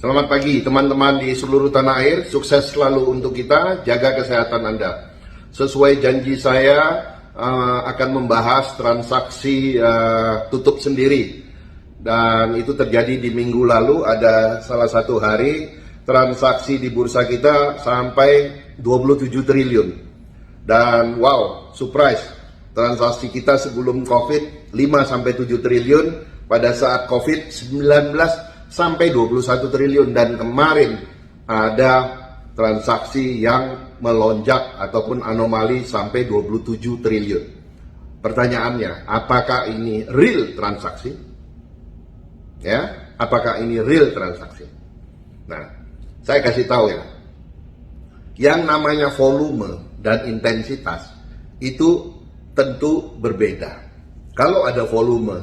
Selamat pagi teman-teman di seluruh tanah air, sukses selalu untuk kita, jaga kesehatan Anda. Sesuai janji saya akan membahas transaksi tutup sendiri. Dan itu terjadi di minggu lalu, ada salah satu hari transaksi di bursa kita sampai 27 triliun. Dan wow, surprise, transaksi kita sebelum COVID 5-7 triliun, pada saat COVID-19 sampai 21 triliun, dan kemarin ada transaksi yang melonjak ataupun anomali sampai 27 triliun. Pertanyaannya, apakah ini real transaksi? Ya, apakah ini real transaksi? Nah, saya kasih tahu ya. Yang namanya volume dan intensitas itu tentu berbeda. Kalau ada volume,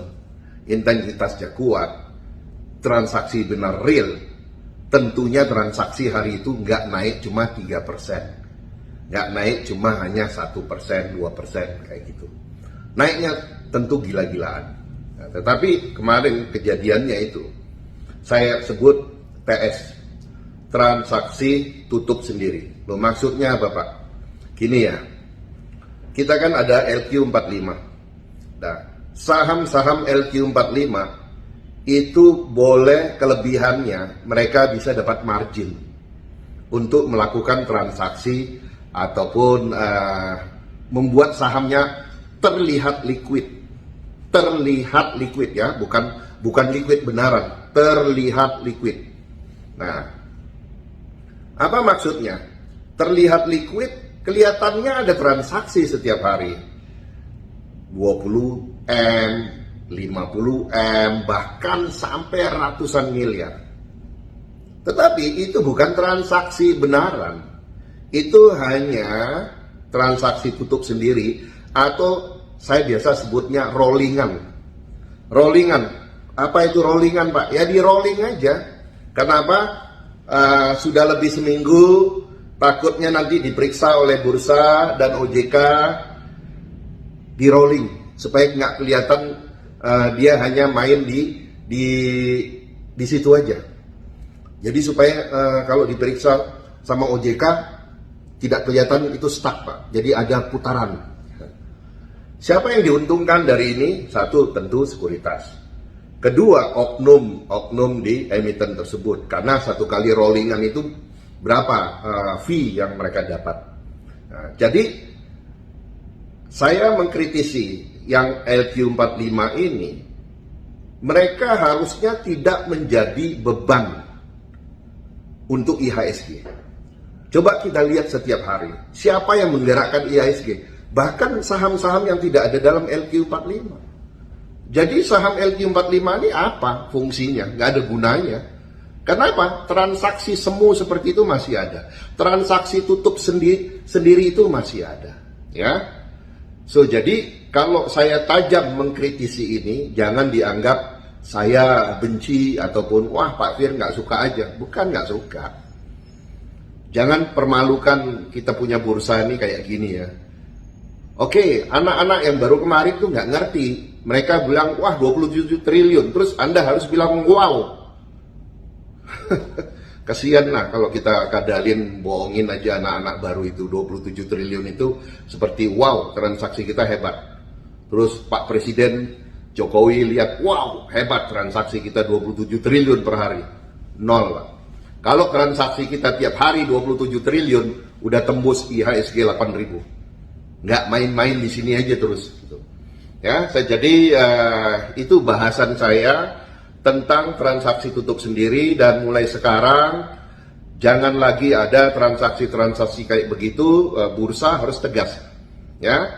intensitasnya kuat, transaksi benar real, tentunya transaksi hari itu nggak naik cuma 3%, nggak naik cuma hanya 1%, 2%, kayak gitu. Naiknya tentu gila-gilaan. Nah, tetapi kemarin kejadiannya itu, saya sebut TS, transaksi tutup sendiri. Loh, maksudnya apa Pak? Gini ya, kita kan ada LQ45. Nah, saham-saham LQ45 itu boleh, kelebihannya mereka bisa dapat margin untuk melakukan transaksi ataupun membuat sahamnya terlihat liquid ya, bukan liquid benaran, terlihat liquid. Nah, apa maksudnya? Terlihat liquid, kelihatannya ada transaksi setiap hari, 20M, 50M, bahkan sampai ratusan miliar. Tetapi itu bukan transaksi benaran. Itu hanya transaksi tutup sendiri, atau saya biasa sebutnya rollingan. Rollingan. Apa itu rollingan, Pak? Ya di rolling aja. Kenapa? Sudah lebih seminggu, takutnya nanti diperiksa oleh bursa dan OJK, di rolling supaya nggak kelihatan dia hanya main di situ aja. Jadi supaya kalau diperiksa sama OJK tidak kelihatan itu stuck, Pak. Jadi ada putaran. Siapa yang diuntungkan dari ini? Satu, tentu sekuritas. Kedua, oknum di emiten tersebut. Karena satu kali rollingan itu berapa fee yang mereka dapat. Nah, jadi saya mengkritisi yang LQ45 ini, mereka harusnya tidak menjadi beban untuk IHSG. Coba kita lihat setiap hari, siapa yang menggerakkan IHSG? Bahkan saham-saham yang tidak ada dalam LQ45. Jadi saham LQ45 ini apa fungsinya? Nggak ada gunanya. Kenapa? Transaksi semu seperti itu masih ada. Transaksi tutup sendiri itu masih ada. Ya. So, jadi kalau saya tajam mengkritisi ini, jangan dianggap saya benci ataupun wah Pak Fir nggak suka aja. Bukan nggak suka. Jangan permalukan kita punya bursa ini kayak gini ya. Oke, anak-anak yang baru kemarin tuh nggak ngerti. Mereka bilang wah 27 triliun. Terus Anda harus bilang wow. Kasian lah kalau kita kadalin, bohongin aja anak-anak baru itu. 27 triliun itu seperti wow, transaksi kita hebat. Terus Pak Presiden Jokowi lihat, wow hebat transaksi kita 27 triliun per hari. Nol lah. Kalau transaksi kita tiap hari 27 triliun, udah tembus IHSG 8.000. Nggak main-main di sini aja terus. Gitu. Ya, jadi itu bahasan saya tentang transaksi tutup sendiri, dan mulai sekarang jangan lagi ada transaksi-transaksi kayak begitu. Bursa harus tegas, ya.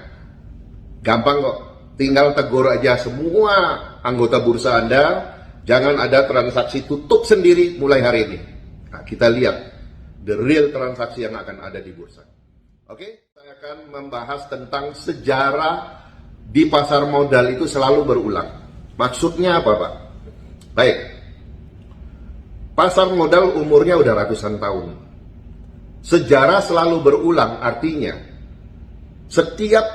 Gampang kok, tinggal tegur aja semua anggota bursa Anda, jangan ada transaksi tutup sendiri mulai hari ini. Nah, kita lihat the real transaksi yang akan ada di bursa. Oke, saya akan membahas tentang sejarah di pasar modal itu selalu berulang. Maksudnya apa, Pak? Baik, pasar modal umurnya udah ratusan tahun. Sejarah selalu berulang, artinya setiap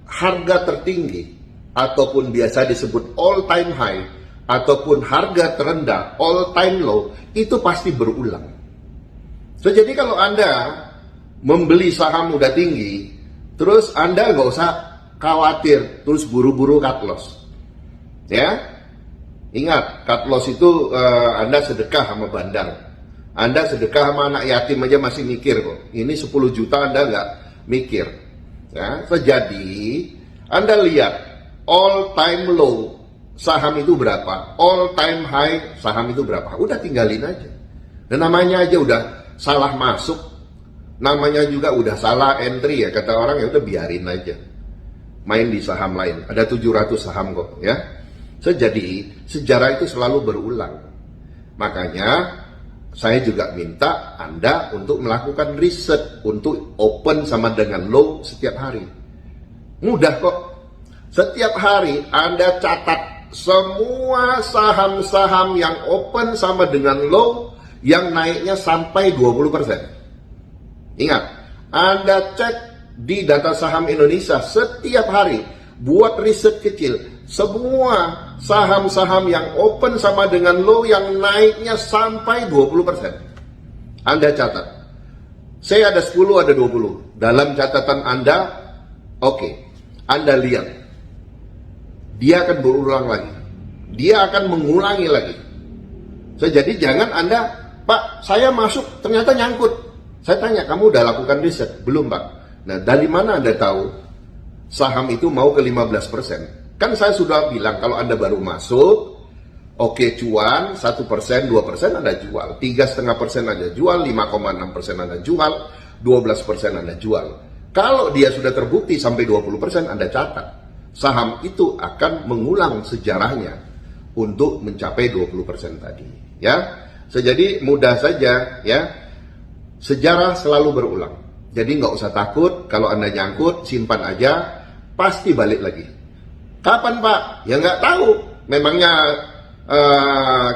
harga tertinggi ataupun biasa disebut all time high ataupun harga terendah, all time low, itu pasti berulang. So, jadi kalau Anda membeli saham udah tinggi, terus Anda nggak usah khawatir, terus buru-buru cut loss. Ya, ingat, cut loss itu Anda sedekah sama bandar. Anda sedekah sama anak yatim aja masih mikir kok. Ini 10 juta Anda nggak mikir. Ya, so, jadi Anda lihat all time low saham itu berapa, all time high saham itu berapa. Udah tinggalin aja. Dan namanya aja udah salah masuk, namanya juga udah salah entry ya, kata orang, ya udah biarin aja. Main di saham lain. Ada 700 saham kok ya. So, jadi sejarah itu selalu berulang. Makanya saya juga minta Anda untuk melakukan riset, untuk open sama dengan low setiap hari. Mudah kok. Setiap hari Anda catat semua saham-saham yang open sama dengan low yang naiknya sampai 20%. Ingat, Anda cek di data saham Indonesia setiap hari, buat riset kecil. Semua saham-saham yang open sama dengan low yang naiknya sampai 20%. Anda catat. Saya ada 10, ada 20. Dalam catatan Anda, oke. Anda lihat. Dia akan berulang lagi. Dia akan mengulangi lagi. So, jadi jangan Anda, Pak, saya masuk ternyata nyangkut. Saya tanya, kamu udah lakukan riset? Belum, Pak. Nah, dari mana Anda tahu saham itu mau ke 15%? Kan saya sudah bilang kalau Anda baru masuk, oke, cuan 1%, 2% Anda jual, 3,5% Anda jual, 5,6% Anda jual, 12% Anda jual. Kalau dia sudah terbukti sampai 20% Anda catat. Saham itu akan mengulang sejarahnya untuk mencapai 20% tadi. Ya, jadi mudah saja ya. Sejarah selalu berulang. Jadi nggak usah takut kalau Anda nyangkut, simpan aja, pasti balik lagi. Kapan, Pak? Ya nggak tahu. Memangnya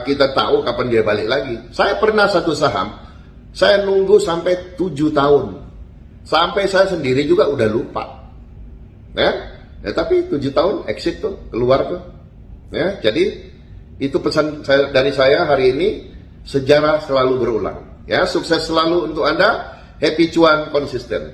kita tahu kapan dia balik lagi. Saya pernah satu saham, saya nunggu sampai 7 tahun. Sampai saya sendiri juga udah lupa. Ya, tapi 7 tahun exit tuh, keluar tuh. Ya, jadi itu pesan dari saya hari ini, sejarah selalu berulang. Ya, sukses selalu untuk Anda, happy cuan konsisten.